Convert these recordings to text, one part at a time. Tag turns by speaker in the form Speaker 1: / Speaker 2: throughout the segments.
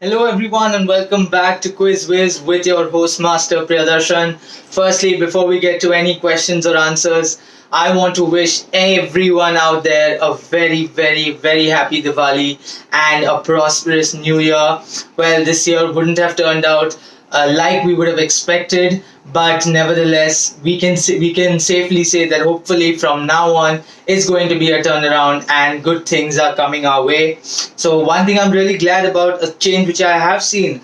Speaker 1: Hello, everyone, and welcome back to Whiz with your host, Master Priyadarshan. Firstly, before we get to any questions or answers, I want to wish everyone out there a very, very, very happy Diwali and a prosperous new year. Well, this year wouldn't have turned out like we would have expected, but nevertheless, we can safely say that hopefully from now on it's going to be a turnaround and good things are coming our way. So one thing I'm really glad about, a change which I have seen,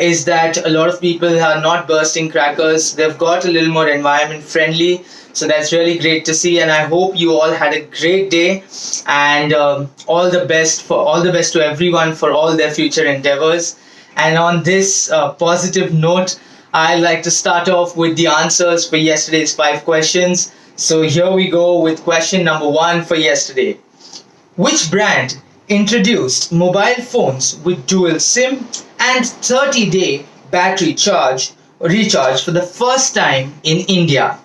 Speaker 1: is that a lot of people are not bursting crackers. They've got a little more environment friendly. So that's really great to see, and I hope you all had a great day. And all the best to everyone for all their future endeavors. And on this positive note, I'd like to start off with the answers for yesterday's 5 questions. So here we go with question number 1 for yesterday. Which brand introduced mobile phones with dual SIM and 30-day battery recharge for the first time in India?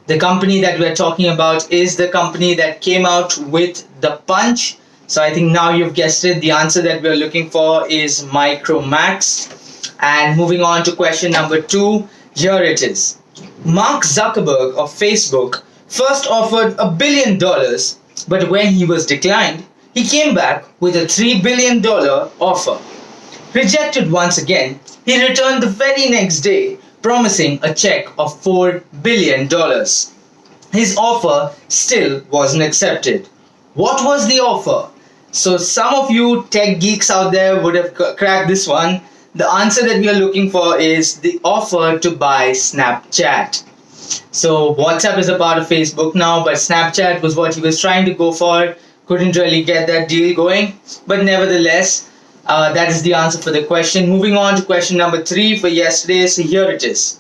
Speaker 1: The company that we're talking about is the company that came out with the Punch. So I think now you've guessed it. The answer that we're looking for is Micromax. And moving on to question number 2, here it is. Mark Zuckerberg of Facebook first offered $1 billion, but when he was declined, he came back with a $3 billion offer. Rejected once again, he returned the very next day, promising a check of $4 billion. His offer still wasn't accepted. What was the offer? So some of you tech geeks out there would have cracked this one. The answer that we are looking for is the offer to buy Snapchat. So WhatsApp is a part of Facebook now, but Snapchat was what he was trying to go for. Couldn't really get that deal going, but nevertheless, that is the answer for the question. Moving on to question number 3 for yesterday. So here it is.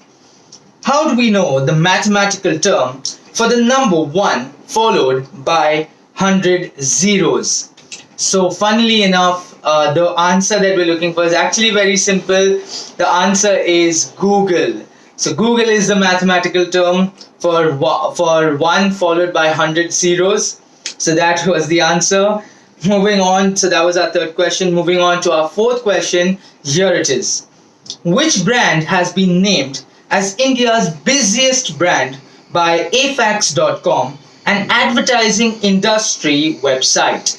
Speaker 1: How do we know the mathematical term for the number 1 followed by 100 zeros? So funnily enough, the answer that we're looking for is actually very simple. The answer is Google. So Google is the mathematical term for 1 followed by 100 zeros. So that was the answer. Moving on, so that was our 3rd question. Moving on to our 4th question, here it is. Which brand has been named as India's busiest brand by afax.com, an advertising industry website?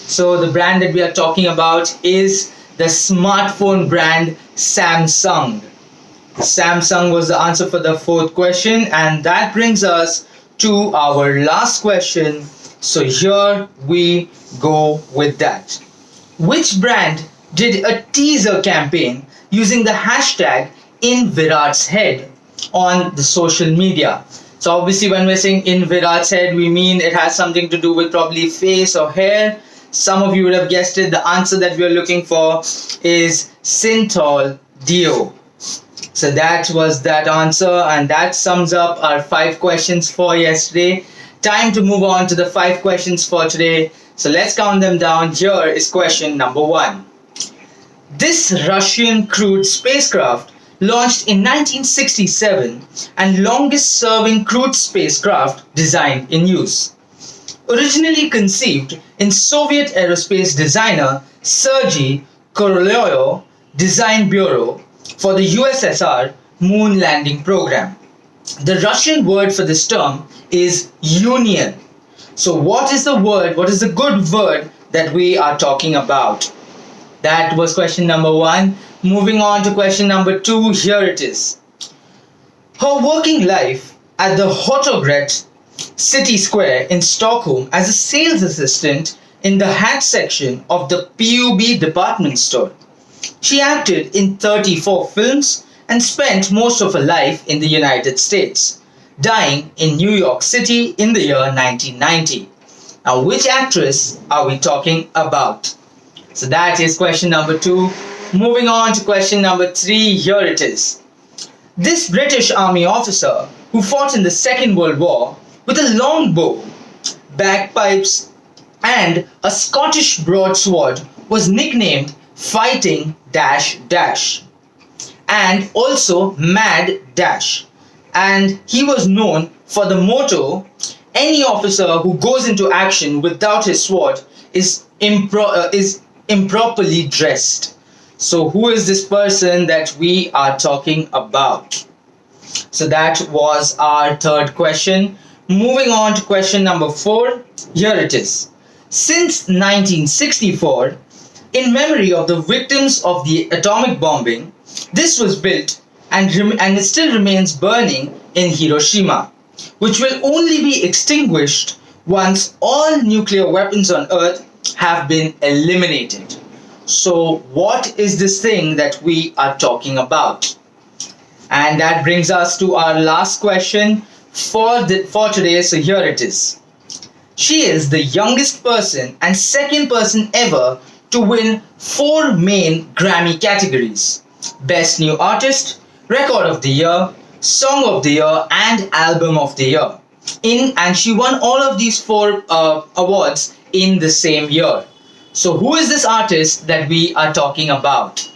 Speaker 1: So the brand that we are talking about is the smartphone brand Samsung. Samsung was the answer for the 4th question, and that brings us to our last question. So here we go with that. Which brand did a teaser campaign using the hashtag in Virat's head on the social media? So obviously when we're saying in Virat's head, we mean it has something to do with probably face or hair. Some of you would have guessed it. The answer that we are looking for is Synthol Deo. So that was that answer, and that sums up our 5 questions for yesterday. Time to move on to the 5 questions for today. So let's count them down. Here is question number 1. This Russian crewed spacecraft launched in 1967 and longest serving crewed spacecraft designed in use. Originally conceived in Soviet aerospace designer Sergei Korolev Design Bureau for the USSR moon landing program. The Russian word for this term is union. So what is the good word that we are talking about? That was question number 1. Moving on to question number 2, here it is. Her working life at the Hotogret City Square in Stockholm as a sales assistant in the hat section of the PUB department store. She acted in 34 films and spent most of her life in the United States, dying in New York City in the year 1990. Now, which actress are we talking about? So that is question number 2. Moving on to question number 3, here it is. This British Army officer who fought in the Second World War with a long bow, bagpipes, and a Scottish broadsword was nicknamed Fighting Dash Dash and also Mad Dash. And he was known for the motto, any officer who goes into action without his sword is improperly dressed. So, who is this person that we are talking about? So, that was our third question. Moving on to question number four. Here it is. Since 1964, in memory of the victims of the atomic bombing, this was built and it still remains burning in Hiroshima, which will only be extinguished once all nuclear weapons on Earth have been eliminated. So, what is this thing that we are talking about? And that brings us to our last question for today. So, here it is. She is the youngest person and second person ever to win four main Grammy categories: Best New Artist, Record of the Year, Song of the Year, and Album of the Year. And she won all of these four awards in the same year. So, who is this artist that we are talking about?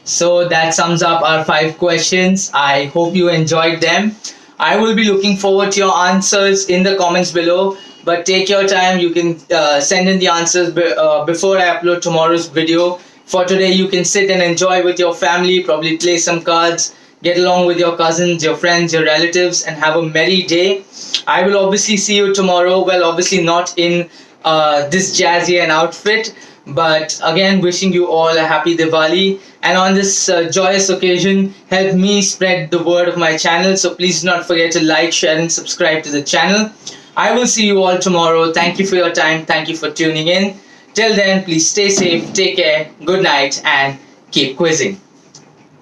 Speaker 1: So that sums up our five questions. I hope you enjoyed them. I will be looking forward to your answers in the comments below. But take your time. You can send in the answers before I upload tomorrow's video. For today, you can sit and enjoy with your family, probably play some cards, get along with your cousins, your friends, your relatives, and have a merry day. I will obviously see you tomorrow. Well, obviously not in this jazzy an outfit, but again, wishing you all a happy Diwali. And on this joyous occasion, help me spread the word of my channel. So please do not forget to like, share, and subscribe to the channel. I will see you all tomorrow. Thank you for your time. Thank you for tuning in. Till then, please stay safe, take care, good night, and keep quizzing.